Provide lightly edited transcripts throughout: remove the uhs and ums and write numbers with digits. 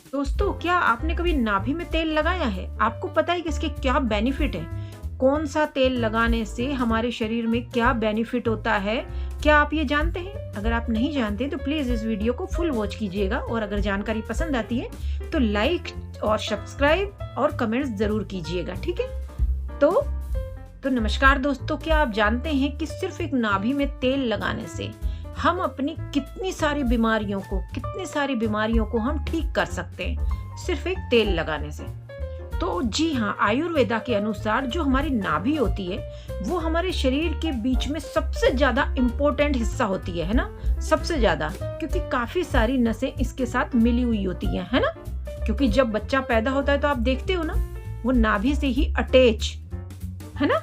दोस्तों, क्या आपने कभी नाभि में तेल लगाया है? आपको पता है कि इसके क्या बेनिफिट है? कौन सा तेल लगाने से हमारे शरीर में क्या बेनिफिट होता है? क्या आप ये जानते हैं? अगर आप नहीं जानते तो प्लीज इस वीडियो को फुल वॉच कीजिएगा और अगर जानकारी पसंद आती है तो लाइक और सब्सक्राइब और कमेंट्स जरूर कीजिएगा, ठीक है? तो नमस्कार दोस्तों, क्या आप जानते हैं कि सिर्फ एक नाभि में तेल लगाने से हम अपनी कितनी सारी बीमारियों को हम ठीक कर सकते हैं सिर्फ एक तेल लगाने से। तो जी हाँ, आयुर्वेदा के अनुसार जो हमारी नाभि होती है वो हमारे शरीर के बीच में सबसे ज्यादा इम्पोर्टेंट हिस्सा होती है ना, सबसे ज्यादा, क्योंकि काफी सारी नसें इसके साथ मिली हुई होती है ना। क्योंकि जब बच्चा पैदा होता है तो आप देखते हो ना, वो नाभि से ही अटैच है ना।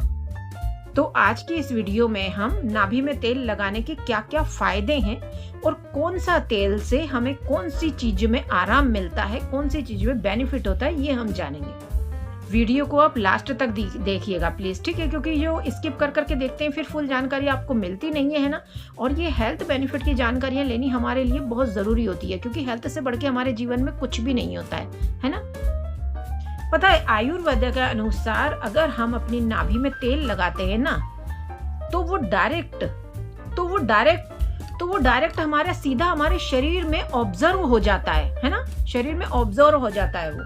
तो आज की इस वीडियो में हम नाभि में तेल लगाने के क्या क्या फायदे हैं और कौन सा तेल से हमें कौन सी चीज में आराम मिलता है, कौन सी चीज में बेनिफिट होता है, ये हम जानेंगे। वीडियो को आप लास्ट तक देखिएगा प्लीज, ठीक है? क्योंकि जो स्किप कर करके देखते हैं फिर फुल जानकारी आपको मिलती नहीं है ना। और ये हेल्थ बेनिफिट की जानकारियां लेनी हमारे लिए बहुत जरूरी होती है, क्योंकि हेल्थ से बढ़ के हमारे जीवन में कुछ भी नहीं होता है ना। पता है, आयुर्वेद के अनुसार अगर हम अपनी नाभि में तेल लगाते हैं ना तो वो डायरेक्ट हमारे सीधा हमारे शरीर में ऑब्जर्व हो जाता है ना। शरीर में ऑब्जर्व हो जाता है वो,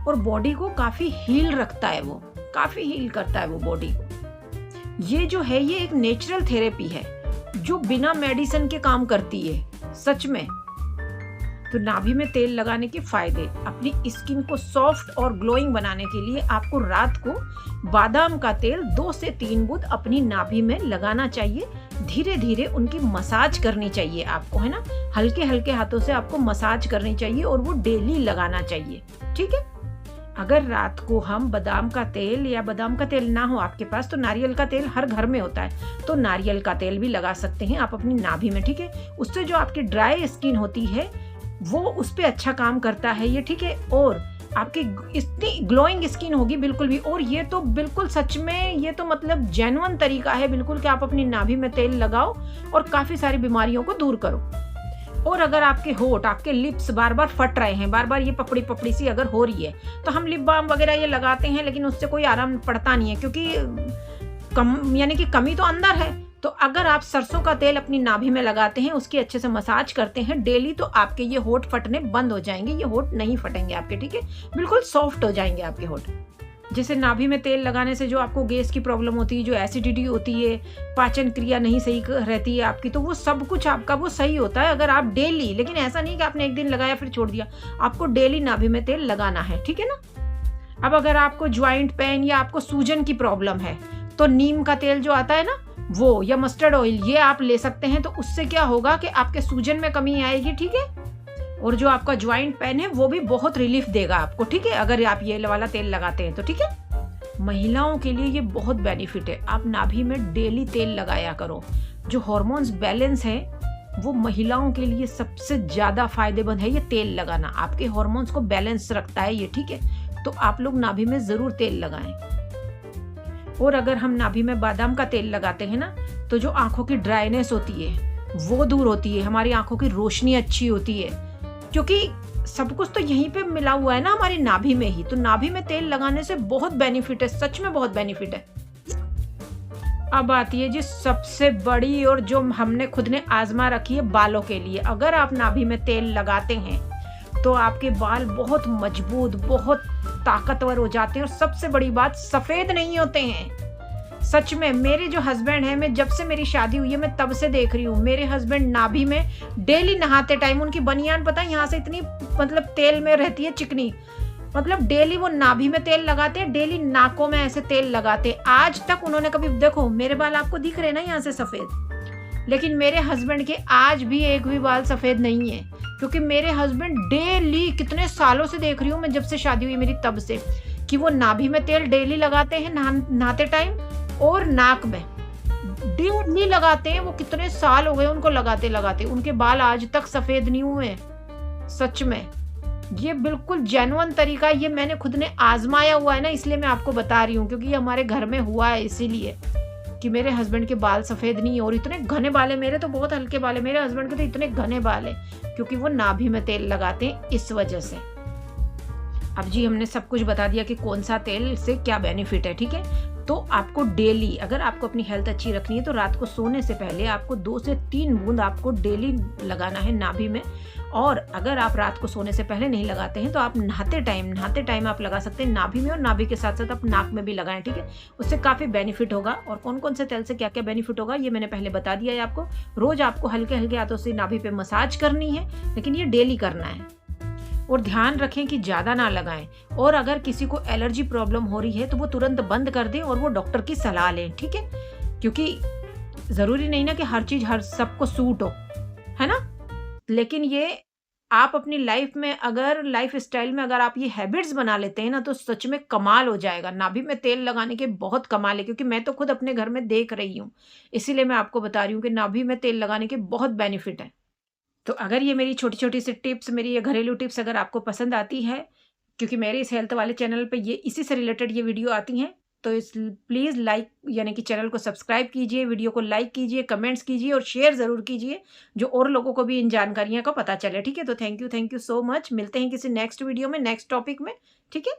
और बॉडी को काफी हील रखता है, वो काफी हील करता है वो बॉडी को। ये जो है ये एक नेचुरल थेरेपी है जो बिना मेडिसिन के काम करती है सच में। तो नाभि में तेल लगाने के फायदे, अपनी स्किन को सॉफ्ट और ग्लोइंग बनाने के लिए आपको रात को बादाम का तेल 2 से 3 बूंद अपनी नाभि में लगाना चाहिए। धीरे धीरे उनकी मसाज करनी चाहिए आपको, है ना। हल्के हल्के हाथों से आपको मसाज करनी चाहिए और वो डेली लगाना चाहिए, ठीक है। अगर रात को हम बादाम का तेल या बादाम का तेल ना हो आपके पास तो नारियल का तेल हर घर में होता है, तो नारियल का तेल भी लगा सकते हैं आप अपनी नाभि में, ठीक है। उससे जो आपकी ड्राई स्किन होती है वो उस पे अच्छा काम करता है ये, ठीक है। और आपकी इतनी ग्लोइंग स्किन होगी बिल्कुल भी। और ये तो बिल्कुल सच में, ये तो मतलब जेन्युइन तरीका है बिल्कुल कि आप अपनी नाभि में तेल लगाओ और काफी सारी बीमारियों को दूर करो। और अगर आपके होठ, आपके लिप्स बार बार फट रहे हैं, बार बार ये पपड़ी पपड़ी सी अगर हो रही है तो हम लिप बाम वगैरह ये लगाते हैं, लेकिन उससे कोई आराम पड़ता नहीं है, क्योंकि यानी कि कमी तो अंदर है। तो अगर आप सरसों का तेल अपनी नाभि में लगाते हैं, उसकी अच्छे से मसाज करते हैं डेली, तो आपके ये होठ फटने बंद हो जाएंगे। ये होठ नहीं फटेंगे आपके, ठीक है। बिल्कुल सॉफ्ट हो जाएंगे आपके होठ। जैसे नाभि में तेल लगाने से जो आपको गैस की प्रॉब्लम होती है, जो एसिडिटी होती है, पाचन क्रिया नहीं सही रहती है आपकी, तो वो सब कुछ आपका वो सही होता है अगर आप डेली, लेकिन ऐसा नहीं कि आपने एक दिन लगाया फिर छोड़ दिया, आपको डेली नाभि में तेल लगाना है, ठीक है ना। अब अगर आपको ज्वाइंट पेन या आपको सूजन की प्रॉब्लम है तो नीम का तेल जो आता है ना वो, या मस्टर्ड ऑयल, ये आप ले सकते हैं। तो उससे क्या होगा कि आपके सूजन में कमी आएगी, ठीक है। और जो आपका ज्वाइंट पेन है वो भी बहुत रिलीफ देगा आपको, ठीक है, अगर आप ये वाला तेल लगाते हैं तो, ठीक है। महिलाओं के लिए ये बहुत बेनिफिट है, आप नाभि में डेली तेल लगाया करो। जो हार्मोन्स बैलेंस है वो महिलाओं के लिए सबसे ज्यादा फायदेमंद है ये तेल लगाना, आपके हार्मोन्स को बैलेंस रखता है ये, ठीक है। तो आप लोग नाभि में जरूर तेल लगाएं। और अगर हम नाभि में बादाम का तेल लगाते हैं ना तो जो आंखों की ड्राइनेस होती है वो दूर होती है, हमारी आंखों की रोशनी अच्छी होती है, क्योंकि सब कुछ तो यहीं पे मिला हुआ है ना हमारी नाभि में ही। तो नाभि में तेल लगाने से बहुत बेनिफिट है, सच में बहुत बेनिफिट है। अब आती है जी सबसे बड़ी, और जो हमने खुद ने आजमा रखी है बालों के लिए। अगर आप नाभि में तेल लगाते हैं तो आपके बाल बहुत मजबूत, बहुत ताकतवर हो जाते हैं। और सबसे बड़ी बात, सफेद नहीं होते हैं। सच में, मेरे जो हस्बैंड है, मैं जब से मेरी शादी हुई है मैं तब से देख रही हूँ, मेरे हस्बैंड नाभि में डेली नहाते टाइम उनकी बनियान पता है यहाँ से इतनी मतलब तेल में रहती है, चिकनी, मतलब डेली वो नाभि में तेल लगाते हैं, डेली नाकों में ऐसे तेल लगाते हैं। आज तक उन्होंने कभी, देखो मेरे बाल आपको दिख रहे हैं ना यहाँ से सफेद, लेकिन मेरे हस्बैंड के आज भी एक भी बाल सफेद नहीं है, क्योंकि मेरे हस्बैंड डेली, कितने सालों से देख रही हूँ मैं जब से शादी हुई मेरी तब से, कि वो नाभि में तेल डेली लगाते हैं नहाते टाइम, और नाक में डेली लगाते हैं। वो कितने साल हो गए उनको लगाते लगाते, उनके बाल आज तक सफेद नहीं हुए। सच में ये बिल्कुल जेन्युइन तरीका, ये मैंने खुद ने आजमाया हुआ है ना, इसलिए मैं आपको बता रही हूँ, क्योंकि ये हमारे घर में हुआ है, इसीलिए कि मेरे हस्बैंड के बाल सफेद नहीं है। और इतने घने बाल है, मेरे तो बहुत हल्के बाल है, मेरे हस्बैंड के तो इतने घने बाल है, क्योंकि वो नाभि में तेल लगाते हैं इस वजह से। अब जी हमने सब कुछ बता दिया कि कौन सा तेल से क्या बेनिफिट है, ठीक है। तो आपको डेली, अगर आपको अपनी हेल्थ अच्छी रखनी है तो रात को सोने से पहले आपको 2 से 3 बूंद आपको डेली लगाना है नाभि में। और अगर आप रात को सोने से पहले नहीं लगाते हैं तो आप नहाते टाइम आप लगा सकते हैं नाभि में, और नाभि के साथ साथ आप नाक में भी लगाएं, ठीक है। उससे काफ़ी बेनिफिट होगा। और कौन कौन से तेल से क्या क्या बेनिफिट होगा ये मैंने पहले बता दिया है आपको। रोज आपको हल्के हल्के हाथों से नाभि पे मसाज करनी है, लेकिन ये डेली करना है। और ध्यान रखें कि ज़्यादा ना लगाएं। और अगर किसी को एलर्जी प्रॉब्लम हो रही है तो वो तुरंत बंद कर दें और वो डॉक्टर की सलाह लें, ठीक है। क्योंकि ज़रूरी नहीं ना कि हर चीज़ हर सबको सूट हो, है ना। लेकिन ये आप अपनी लाइफ में, अगर लाइफ स्टाइल में अगर आप ये हैबिट्स बना लेते हैं ना तो सच में कमाल हो जाएगा। नाभि में तेल लगाने के बहुत कमाल है, क्योंकि मैं तो खुद अपने घर में देख रही हूँ। इसीलिए मैं आपको बता रही हूँ कि नाभि में तेल लगाने के बहुत बेनिफिट है। तो अगर ये मेरी छोटी-छोटी सी टिप्स, मेरी ये घरेलू टिप्स अगर आपको पसंद आती है, क्योंकि मेरे इस हेल्थ वाले चैनल पे ये इसी से रिलेटेड ये वीडियो आती हैं, तो इस प्लीज़ लाइक यानी कि चैनल को सब्सक्राइब कीजिए, वीडियो को लाइक कीजिए, कमेंट्स कीजिए और शेयर ज़रूर कीजिए, जो और लोगों को भी इन जानकारियाँ का पता चले, ठीक है? तो थैंक यू सो मच। मिलते हैं किसी नेक्स्ट वीडियो में, नेक्स्ट टॉपिक में, ठीक है?